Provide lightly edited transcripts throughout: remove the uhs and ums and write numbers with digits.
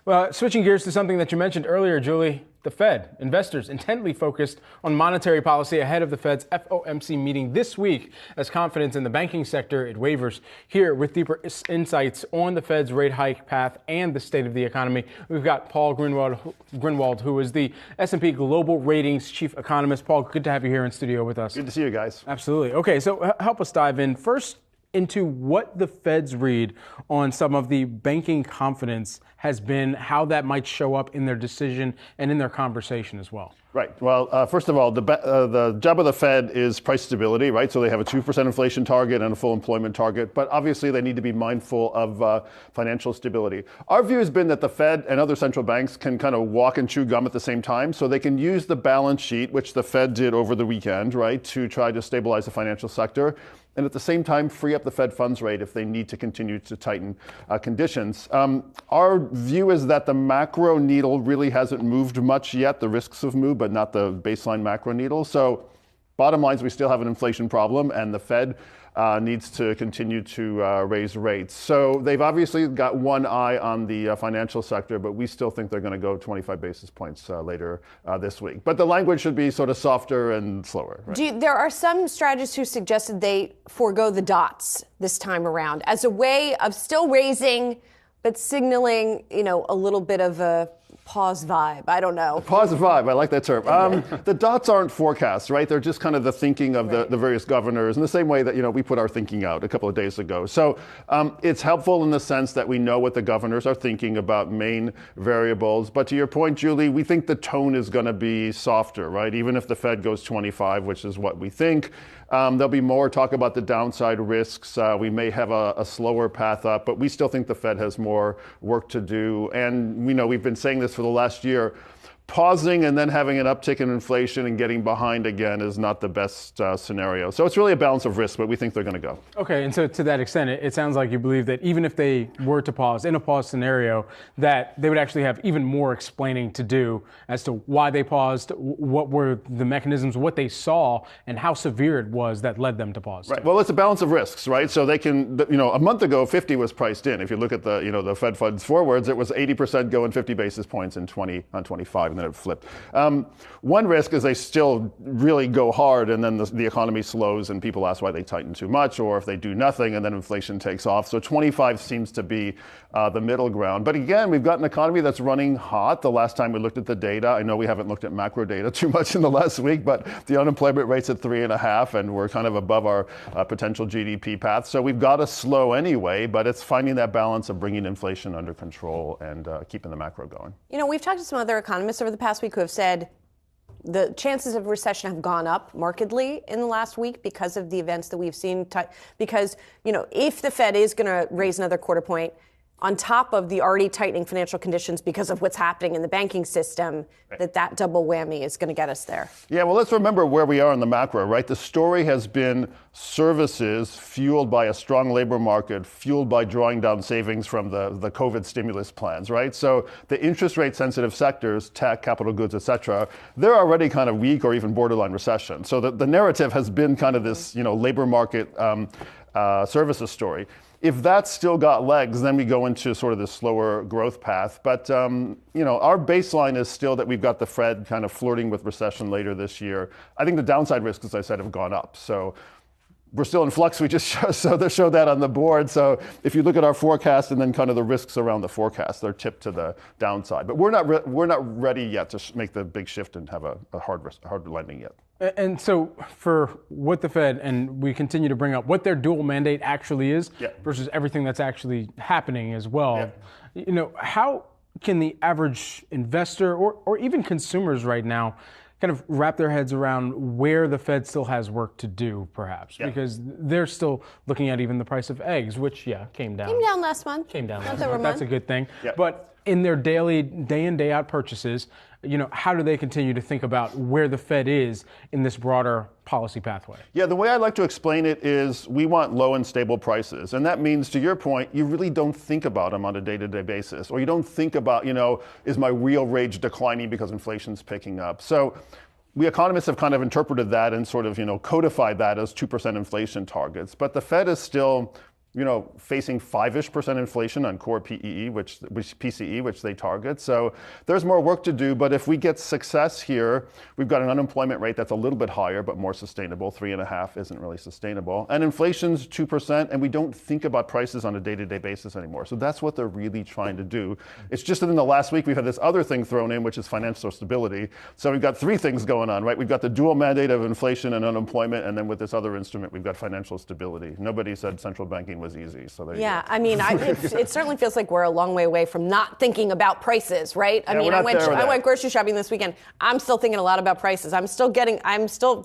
Well, switching gears to something that you mentioned earlier, Julie, the Fed. Investors intently focused on monetary policy ahead of the Fed's FOMC meeting this week as confidence in the banking sector, it wavers. Here with deeper insights on the Fed's rate hike path and the state of the economy, we've got Paul Gruenwald, who is the S&P Global Ratings Chief Economist. Paul, good to have you here in studio with us. Good to see you guys. Absolutely. Okay, so help us dive in. First, into what the Fed's read on some of the banking confidence has been, how that might show up in their decision and in their conversation as well. Right. Well, first of all, the job of the Fed is price stability, right? So they have a 2% inflation target and a full employment target, but obviously they need to be mindful of financial stability. Our view has been that the Fed and other central banks can kind of walk and chew gum at the same time, so they can use the balance sheet, which the Fed did over the weekend, right, to try to stabilize the financial sector, and at the same time free up the Fed funds rate if they need to continue to tighten conditions. Our view is that the macro needle really hasn't moved much yet. The risks have moved, but not the baseline macro needle. So bottom line is we still have an inflation problem, and the Fed needs to continue to raise rates. So they've obviously got one eye on the financial sector, but we still think they're going to go 25 basis points later this week. But the language should be sort of softer and slower. Right? There are some strategists who suggested they forego the dots this time around as a way of still raising, but signaling, a little bit of a pause vibe. I don't know. Pause vibe. I like that term. The dots aren't forecasts, right? They're just kind of the thinking of the various governors in the same way that, we put our thinking out a couple of days ago. So it's helpful in the sense that we know what the governors are thinking about main variables. But to your point, Julie, we think the tone is going to be softer, right? Even if the Fed goes 25, which is what we think, there'll be more talk about the downside risks. We may have a slower path up, but we still think the Fed has more work to do. And we know we've been saying this for the last year. Pausing and then having an uptick in inflation and getting behind again is not the best scenario. So it's really a balance of risk, but we think they're going to go. Okay, and so to that extent, it sounds like you believe that even if they were to pause, in a pause scenario, that they would actually have even more explaining to do as to why they paused, what were the mechanisms, what they saw, and how severe it was that led them to pause. Right. Well, it's a balance of risks, right? So they can, a month ago, 50 was priced in. If you look at the Fed funds forwards, it was 80% going 50 basis points in 25. And then it flipped. One risk is they still really go hard and then the economy slows and people ask why they tighten too much, or if they do nothing and then inflation takes off. So 25 seems to be the middle ground. But again, we've got an economy that's running hot. The last time we looked at the data, I know we haven't looked at macro data too much in the last week, but the unemployment rate's at 3.5 and we're kind of above our potential GDP path. So we've got to slow anyway, but it's finding that balance of bringing inflation under control and keeping the macro going. We've talked to some other economists over the past week who have said the chances of recession have gone up markedly in the last week because of the events that we've seen. Because, if the Fed is going to raise another quarter point, on top of the already tightening financial conditions because of what's happening in the banking system, right, that double whammy is going to get us there. Yeah, well, let's remember where we are in the macro, right? The story has been services fueled by a strong labor market, fueled by drawing down savings from the COVID stimulus plans, right? So the interest rate sensitive sectors, tech, capital goods, et cetera, they're already kind of weak or even borderline recession. So the narrative has been kind of this, labor market services story. If that's still got legs, then we go into sort of this slower growth path. But, our baseline is still that we've got the Fed kind of flirting with recession later this year. I think the downside risks, as I said, have gone up. So we're still in flux. We just showed that on the board. So if you look at our forecast and then kind of the risks around the forecast, they're tipped to the downside. But we're not ready yet to make the big shift and have a hard landing yet. And so for what the Fed, and we continue to bring up what their dual mandate actually is versus everything that's actually happening as well, how can the average investor or even consumers right now kind of wrap their heads around where the Fed still has work to do, perhaps? Because they're still looking at even the price of eggs, which, came down. Came down last month. That's a good thing. But in their daily, day in, day out purchases, how do they continue to think about where the Fed is in this broader policy pathway? Yeah, the way I like to explain it is we want low and stable prices. And that means, to your point, you really don't think about them on a day-to-day basis. Or you don't think about, is my real wage declining because inflation's picking up? So we economists have kind of interpreted that and sort of, codified that as 2% inflation targets. But the Fed is still facing 5-ish% inflation on core PCE, which they target. So there's more work to do. But if we get success here, we've got an unemployment rate that's a little bit higher, but more sustainable. 3.5 isn't really sustainable. And inflation's 2%, and we don't think about prices on a day-to-day basis anymore. So that's what they're really trying to do. It's just that in the last week, we've had this other thing thrown in, which is financial stability. So we've got three things going on, right? We've got the dual mandate of inflation and unemployment, and then with this other instrument, we've got financial stability. Nobody said central banking was easy. So there you go. I mean, it certainly feels like we're a long way away from not thinking about prices, right? I went grocery shopping this weekend. I'm still thinking a lot about prices. I'm still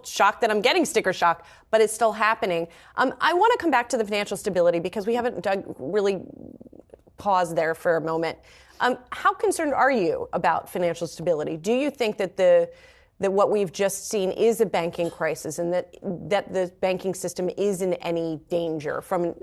shocked that I'm getting sticker shock, but it's still happening. I want to come back to the financial stability because we haven't really paused there for a moment. How concerned are you about financial stability? Do you think that that what we've just seen is a banking crisis and that the banking system is in any danger from,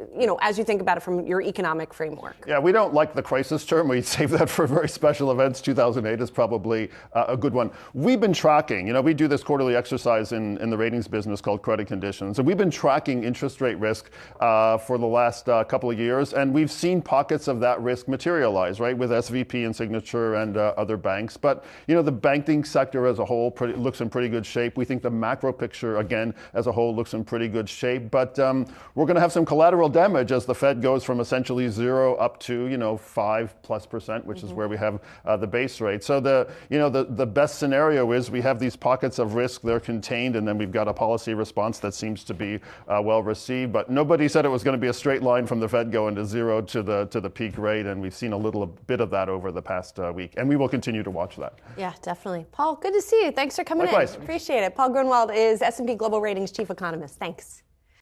as you think about it from your economic framework? Yeah, we don't like the crisis term. We save that for very special events. 2008 is probably a good one. We've been tracking, we do this quarterly exercise in the ratings business called credit conditions. And we've been tracking interest rate risk for the last couple of years. And we've seen pockets of that risk materialize, right, with SVP and Signature and other banks. But, the banking sector as a whole looks in pretty good shape. We think the macro picture, again, as a whole looks in pretty good shape. But we're going to have some collateral damage as the Fed goes from essentially 0 up to, 5+%, which is where we have the base rate. So the best scenario is we have these pockets of risk, they're contained, and then we've got a policy response that seems to be well received. But nobody said it was going to be a straight line from the Fed going to 0 to the peak rate, and we've seen a little bit of that over the past week. And we will continue to watch that. Yeah, definitely. Paul, good to see you. Thanks for coming Likewise. in. Appreciate it. Paul Gruenwald is S&P Global Ratings Chief Economist. Thanks.